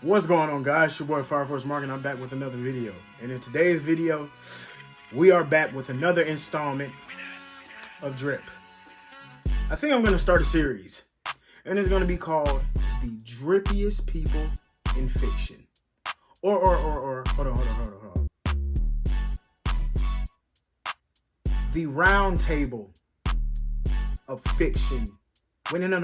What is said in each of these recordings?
What's going on, guys? It's your boy Fire Force Mark, and I'm back with another video. And in today's video, we are back with another installment of Drip. I think I'm going to start a series, and it's going to be called The Drippiest People in Fiction. Hold on. The round table of fiction. Wait, again.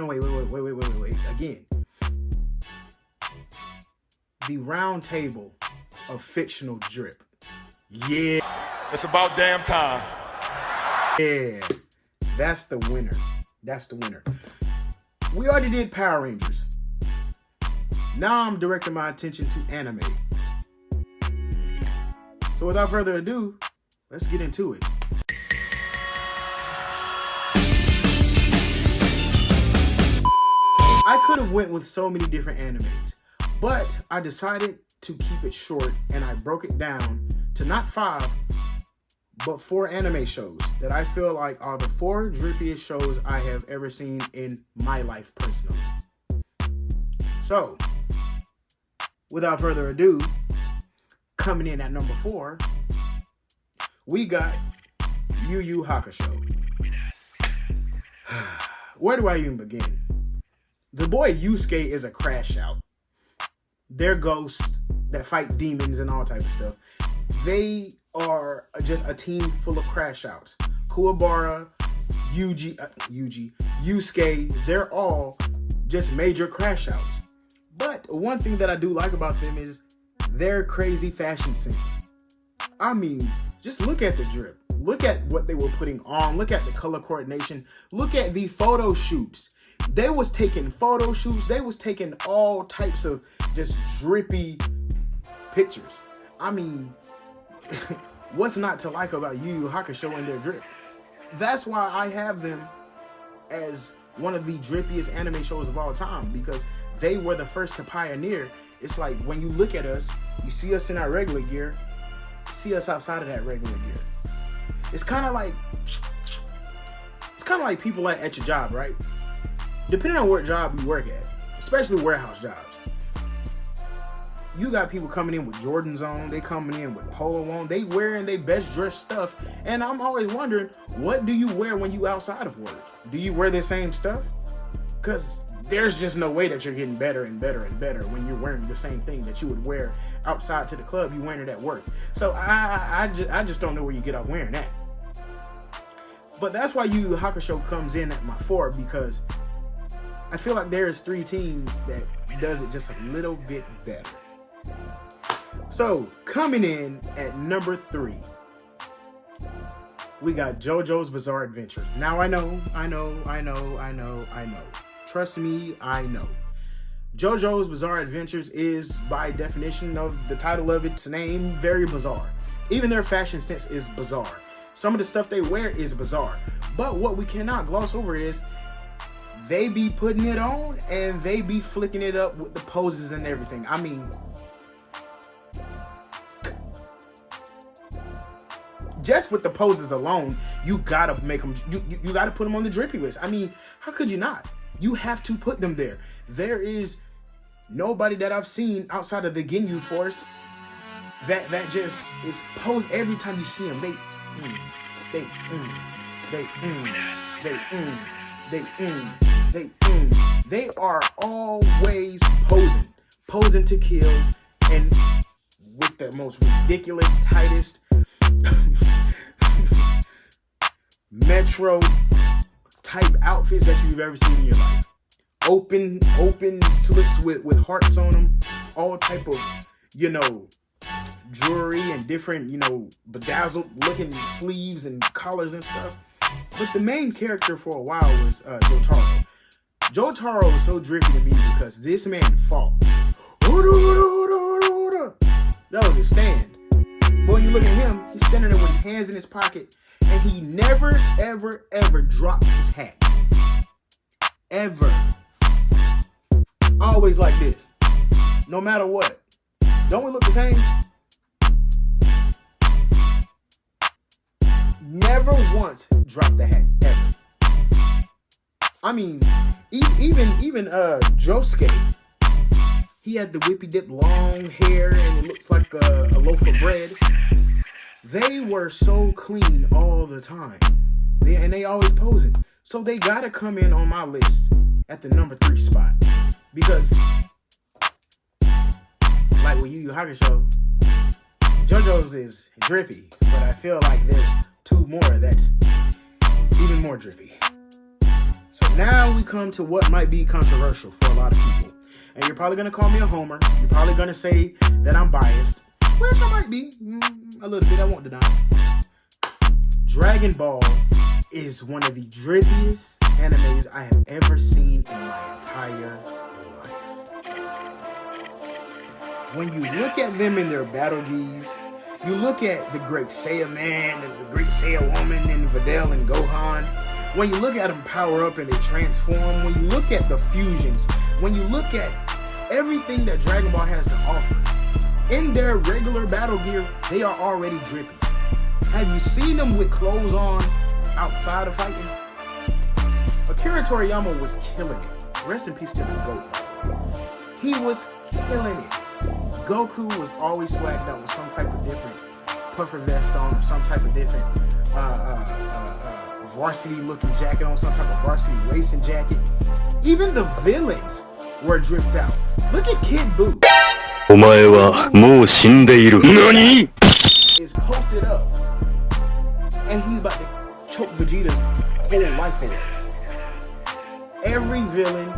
The round table of fictional drip. Yeah. It's about damn time. Yeah. That's the winner. We already did Power Rangers. Now I'm directing my attention to anime. So without further ado, let's get into it. I could have went with so many different animes, but I decided to keep it short, and I broke it down to not 5, but 4 anime shows that I feel like are the 4 drippiest shows I have ever seen in my life personally. So, without further ado, coming in at number 4, we got Yu Yu Hakusho. Where do I even begin? The boy Yusuke is a crash out. They're ghosts that fight demons and all type of stuff. They are just a team full of crash outs. Kuwabara, Yusuke, they're all just major crash outs. But one thing that I do like about them is their crazy fashion sense. I mean, just look at the drip. Look at what they were putting on. Look at the color coordination. Look at the photo shoots. They was taking photo shoots. They was taking all types of just drippy pictures. I mean, what's not to like about Yu Yu Hakusho and their drip? That's why I have them as one of the drippiest anime shows of all time, because they were the first to pioneer. It's like when you look at us, you see us in our regular gear, see us outside of that regular gear. It's kind of like people at your job, right? Depending on what job you work at, especially warehouse jobs, you got people coming in with Jordans on, they coming in with polo on, they wearing their best dressed stuff, and I'm always wondering, what do you wear when you outside of work? Do you wear the same stuff? Because there's just no way that you're getting better and better and better when you're wearing the same thing that you would wear outside to the club, you wearing it at work. So I just don't know where you get off wearing that. But that's why Yu Yu Hakusho comes in at my 4, because I feel like there's 3 teams that does it just a little bit better. So, coming in at number 3, we got JoJo's Bizarre Adventure. Now I know. Trust me, I know. JoJo's Bizarre Adventures is, by definition of the title of its name, very bizarre. Even their fashion sense is bizarre. Some of the stuff they wear is bizarre. But what we cannot gloss over is they be putting it on and they be flicking it up with the poses and everything. I mean, just with the poses alone, you gotta make them, you gotta put them on the drippy list. I mean, how could you not? You have to put them there. There is nobody that I've seen outside of the Ginyu Force that just is posed every time you see them. They are always posing to kill, and with the most ridiculous, tightest metro type outfits that you've ever seen in your life. Open slips with hearts on them, all type of, jewelry and different, bedazzled looking sleeves and collars and stuff. But the main character for a while was Jotaro. Jotaro was so drippy to me because this man fought. That was his stand. But when you look at him, he's standing there with his hands in his pocket, and he never, ever dropped his hat. Ever. Always like this. No matter what. Don't we look the same? Never once dropped the hat, ever. I mean, even Josuke, He had the whippy dip long hair and it looks like a loaf of bread. They were so clean all the time. They always posing. So they gotta come in on my list at the number 3 spot. Because, like with Yu Yu Hakusho, JoJo's is drippy, but I feel like there's 2 more that's even more drippy. So now we come to what might be controversial for a lot of people. And you're probably gonna call me a homer. You're probably gonna say that I'm biased, which I might be a little bit. I won't deny. Dragon Ball is one of the drippiest animes I have ever seen in my entire life. When you look at them in their battle geese, you look at the Great Saiyan Man and the Great Saiyan Woman and Videl and Gohan. When you look at them power up and they transform, when you look at the fusions, when you look at everything that Dragon Ball has to offer, in their regular battle gear, they are already drippy. Have you seen them with clothes on outside of fighting? Akira Toriyama was killing it. Rest in peace to the GOAT, by the way. He was killing it. Goku was always swagged out with some type of different puffer vest on, or some type of different varsity looking jacket on, some type of varsity racing jacket. Even the villains were dripped out. Look at Kid Buu. Is posted up and he's about to choke Vegeta's whole life away. Every villain,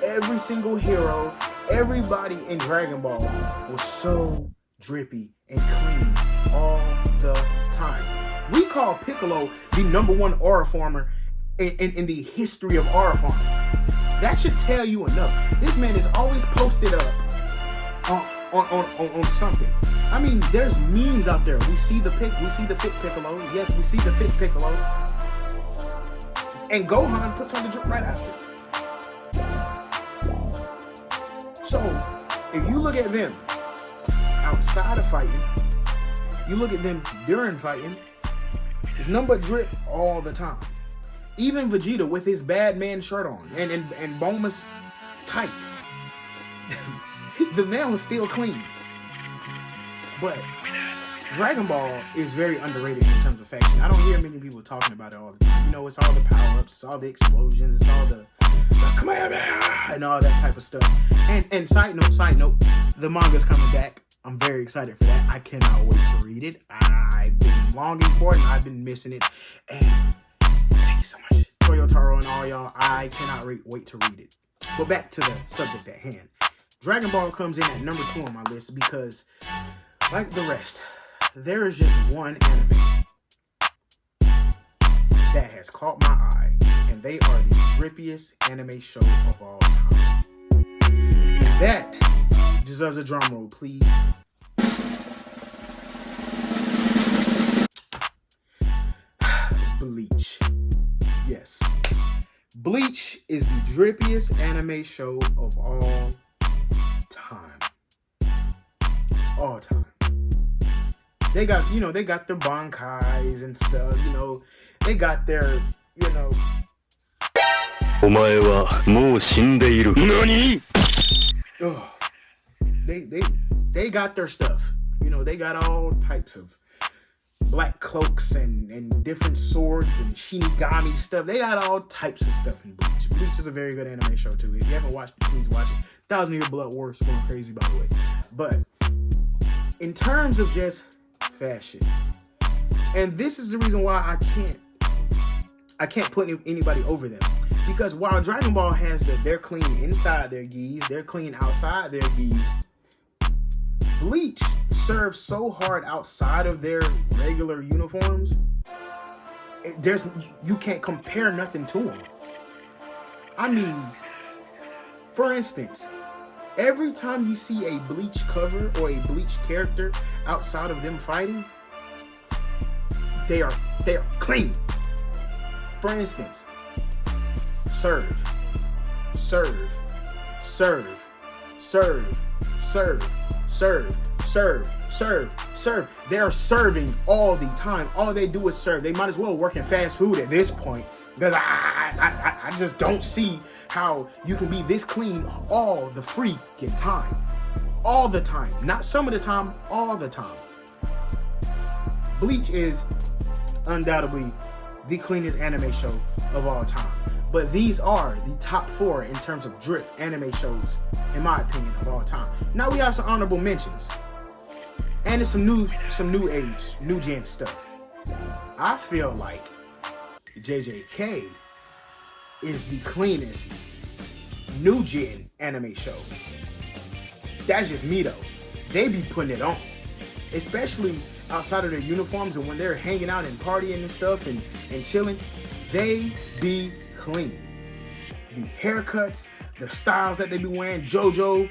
every single hero, everybody in Dragon Ball was so drippy and clean all the time. We call Piccolo the #1 aura former in the history of aura forming. That should tell you enough. This man is always posted up on something. I mean, there's memes out there. We see the fit Piccolo. Yes, we see the fit Piccolo. And Gohan puts on the drip right after. So, if you look at them outside of fighting, you look at them during fighting, it's nothing but drip all the time. Even Vegeta with his bad man shirt on and Bulma's tights. The man was still clean. But Dragon Ball is very underrated in terms of faction. I don't hear many people talking about it all the time. You know, it's all the power-ups, it's all the explosions, it's all the Kamehameha and all that type of stuff. And side note, the manga's coming back. I'm very excited for that. I cannot wait to read it. I've been longing for it and I've been missing it. And thank you so much, Toyotaro and all y'all. I cannot wait to read it. But back to the subject at hand. Dragon Ball comes in at number 2 on my list because, like the rest, there is just one anime that has caught my eye, and they are the drippiest anime show of all time. And that deserves a drum roll, please. Bleach. Yes. Bleach is the drippiest anime show of all time. All time. They got, they got their bankais and stuff, they got their, they got their stuff. They got all types of black cloaks and different swords and Shinigami stuff. They got all types of stuff in Bleach. Bleach is a very good anime show too. If you haven't watched it, please watch it. 1,000 Year Blood War is going crazy, by the way. But in terms of just fashion, and this is the reason why I can't put anybody over them, because while Dragon Ball has they're clean inside their gis, they're clean outside their gis, Bleach serves so hard outside of their regular uniforms. You can't compare nothing to them. I mean, for instance, every time you see a Bleach cover or a Bleach character outside of them fighting, they are clean. For instance, serve. They are serving all the time. All they do is serve. They might as well work in fast food at this point. Because I just don't see how you can be this clean all the freaking time. All the time. Not some of the time, all the time. Bleach is undoubtedly the cleanest anime show of all time. But these are the top 4 in terms of drip anime shows, in my opinion, of all time. Now we have some honorable mentions. And it's some new age, new gen stuff. I feel like JJK is the cleanest new gen anime show. That's just me though. They be putting it on. Especially outside of their uniforms and when they're hanging out and partying and stuff and chilling, they be clean. The haircuts, the styles that they be wearing, Gojo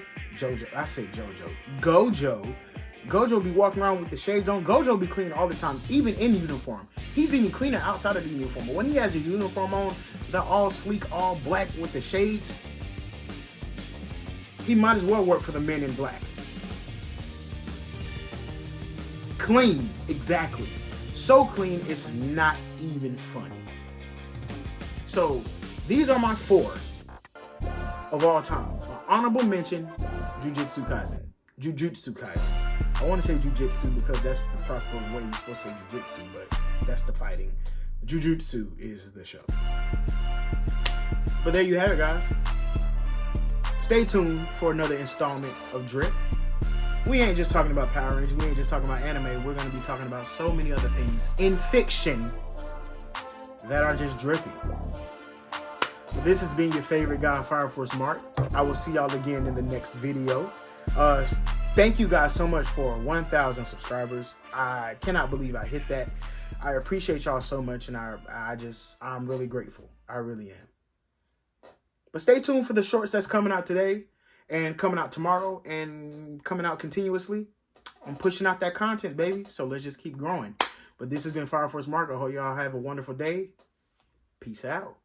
be walking around with the shades on. Gojo be clean all the time, even in uniform. He's even cleaner outside of the uniform. But when he has a uniform on, they're all sleek, all black with the shades. He might as well work for the Men in Black. Clean, exactly. So clean, it's not even funny. So, these are my 4 of all time. Honorable mention, Jujutsu Kaisen. I want to say Jujutsu because that's the proper way you're supposed to say Jujutsu, but that's the fighting. Jujutsu is the show. But there you have it, guys. Stay tuned for another installment of Drip. We ain't just talking about Power Rangers. We ain't just talking about anime. We're going to be talking about so many other things in fiction that are just drippy. This has been your favorite guy, Fire Force Mark. I will see y'all again in the next video. Thank you guys so much for 1,000 subscribers. I cannot believe I hit that. I appreciate y'all so much, and I'm really grateful. I really am. But stay tuned for the shorts that's coming out today and coming out tomorrow and coming out continuously. I'm pushing out that content, baby. So let's just keep growing. But this has been Fire Force Mark. I hope y'all have a wonderful day. Peace out.